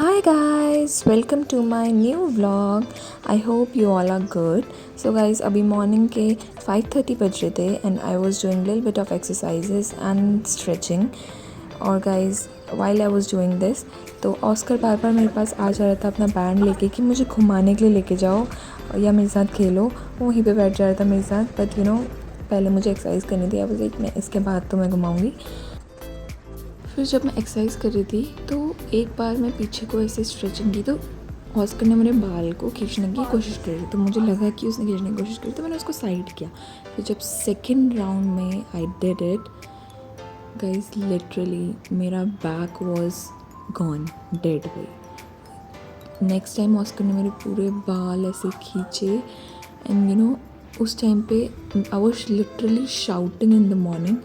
Hi guys, welcome to my new vlog. I hope you all are good. So guys, अभी morning के 5:30 बज रहे थे and I was doing little bit of exercises and stretching. और guys, while I was doing this, तो Oscar बार बार मेरे पास आ जा रहा था अपना बैंड लेके कि मुझे घुमाने के लिए लेके जाओ या मेरे साथ खेलो. वो वहीं पे बैठ जा रहा था मेरे साथ, बट पहले मुझे एक्सरसाइज करनी थी. आई वाज मैं इसके बाद तो मैं घुमाऊँगी. फिर जब मैं एक्सरसाइज कर रही थी तो एक बार मैं पीछे को ऐसे स्ट्रेचिंग की तो ऑस्कर ने मेरे बाल को खींचने की कोशिश करी, तो मुझे लगा कि उसने खींचने की कोशिश करी तो मैंने उसको साइड किया. फिर जब सेकंड राउंड में I did it guys, literally मेरा बैक वाज गॉन, डेड भाई. नेक्स्ट टाइम ऑस्कर ने मेरे पूरे बाल ऐसे खींचे एंड उस टाइम पे I was literally shouting in the morning.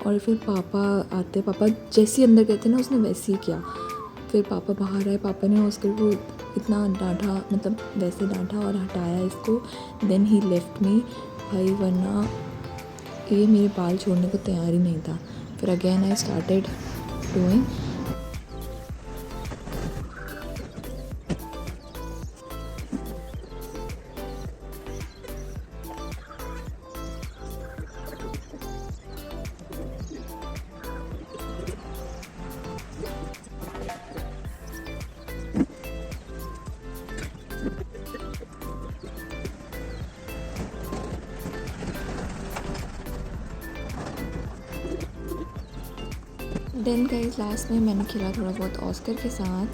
और फिर पापा आते, पापा जैसे ही अंदर गए थे ना उसने वैसे ही किया. फिर पापा बाहर आए, पापा ने ऑस्कर को इतना डांटा, मतलब वैसे डांटा और हटाया इसको. देन ही लेफ्ट मी भाई, वरना ये मेरे बाल छोड़ने को तैयार ही नहीं था. फिर again I started doing. Then guys last में मैंने खेला थोड़ा बहुत ऑस्कर के साथ.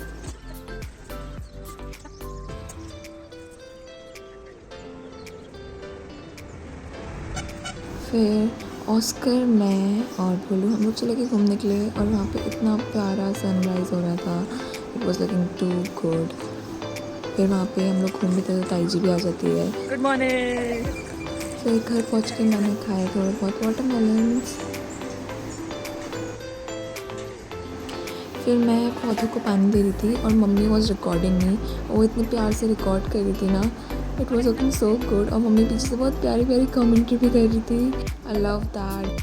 फिर ऑस्कर, मैं और बोलू हम लोग चले गए घूमने के लिए और वहाँ पे इतना प्यारा सनराइज़ हो रहा था. It was looking too good. फिर वहाँ पे हम लोग घूम भी थे तो ताई जी भी आ जाती है. Good morning. फिर घर पहुँच के मैंने खाए थोड़े बहुत वाटरमेलन्स. फिर मैं पौधों को पानी दे रही थी और मम्मी वॉज रिकॉर्डिंग मी. वो इतने प्यार से रिकॉर्ड कर रही थी ना, it was looking so good. और मम्मी पीछे से बहुत प्यारी प्यारी कमेंट्री भी कर रही थी. I love that.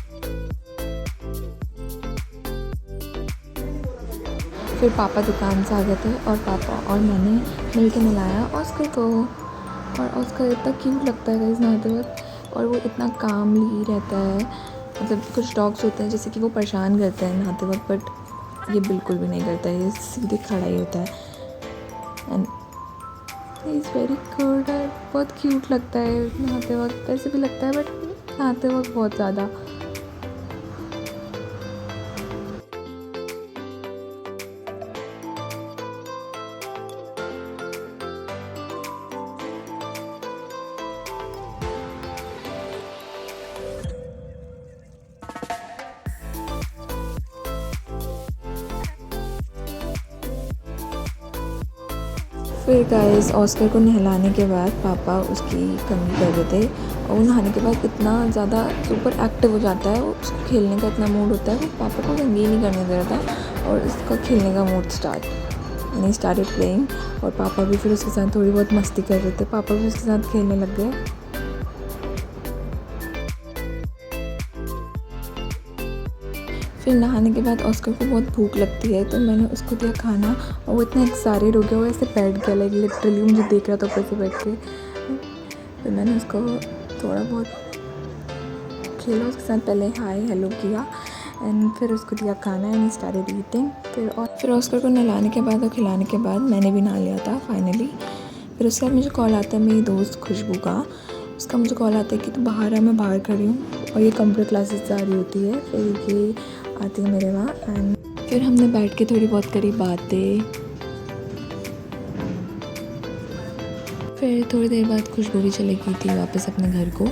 फिर पापा दुकान से आ गए थे और पापा और मैंने मिलकर नहलाया ऑस्कर को. और ऑस्कर इतना क्यूट लगता है गाइस नहाते वक्त, और वो इतना कामली रहता है. मतलब कुछ डॉग्स होते हैं जैसे कि वो परेशान करते हैं नहाते वक्त, बट ये बिल्कुल भी नहीं करता है. ये सीधे खड़ा ही होता है and he is very good. बहुत क्यूट लगता है नहाते वक्त. ऐसे भी लगता है बट नहाते वक्त बहुत ज़्यादा. फिर गाइस ऑस्कर को नहलाने के बाद पापा उसकी कमी कर रहे थे. और वो नहाने के बाद इतना ज़्यादा सुपर एक्टिव हो जाता है, उसको खेलने का इतना मूड होता है. वो पापा को रंगीन नहीं करने दे रहा था और उसका खेलने का मूड स्टार्ट. यानी स्टार्टेड प्लेइंग. और पापा भी फिर उसके साथ थोड़ी बहुत मस्ती कर रहे थे. पापा भी उसके साथ खेलने लग गए. फिर नहाने के बाद ऑस्कर को बहुत भूख लगती है तो मैंने उसको दिया खाना. और वो इतना एक्साइटेड हो गया, वो ऐसे बैठ गया, लाइक लिटरली मुझे देख रहा था ऊपर से बैठ के. फिर मैंने उसको थोड़ा बहुत खेला उसके साथ, पहले हाय हेलो किया एंड फिर उसको दिया खाना एंड स्टार्टेड ईटिंग. फिर ऑस्कर को नहलाने के बाद और खिलाने के बाद मैंने भी नहा लिया था फाइनली. फिर उसके बाद मुझे कॉल आता है मेरी दोस्त खुशबू का. उसका मुझे कॉल आता है कि तू बाहर आ, मैं बाहर खड़ी हूँ. और ये कंप्यूटर क्लासेस जा रही होती है. फिर ये आती है मेरे वहाँ एंड फिर हमने बैठ के थोड़ी बहुत करी बातें. फिर थोड़ी देर बाद खुशबू भी चली गई थी वापस अपने घर को.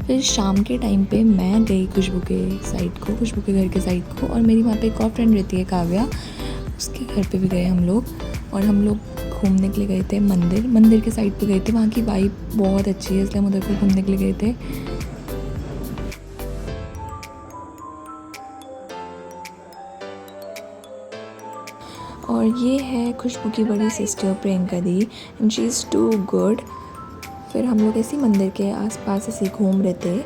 फिर शाम के टाइम पे मैं गई खुशबू के साइड को, खुशबू के घर के साइड को. और मेरी वहाँ पे एक और फ्रेंड रहती है काव्या, उसके घर पे भी गए हम लोग. और हम लोग घूमने के लिए गए थे मंदिर के साइड पे गए थे. वहाँ की वाइब बहुत अच्छी है इसलिए हम उधर पर घूमने के लिए गए थे. और ये है खुशबू की बड़ी sister Priyanka di and she is too good. फिर हम लोग ऐसे मंदिर के आसपास ऐसे घूम रहे थे.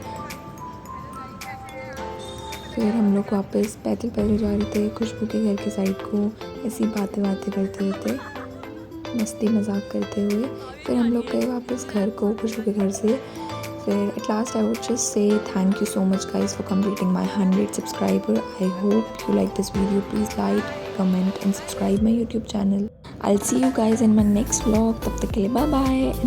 फिर फिर हम लोग वापस पैदल पैदल जा रहे थे खुशबू के घर की साइड को, ऐसी बातें करते रहते, मस्ती मजाक करते हुए। फिर हम लोग गए वापस घर को खुशबू के घर से। फिर at last I would just say thank you so much guys for completing my 100 subscriber. I hope you like this video. Please like, comment and subscribe my YouTube channel. I'll see you guys in my next vlog. तब तक के लिए bye bye.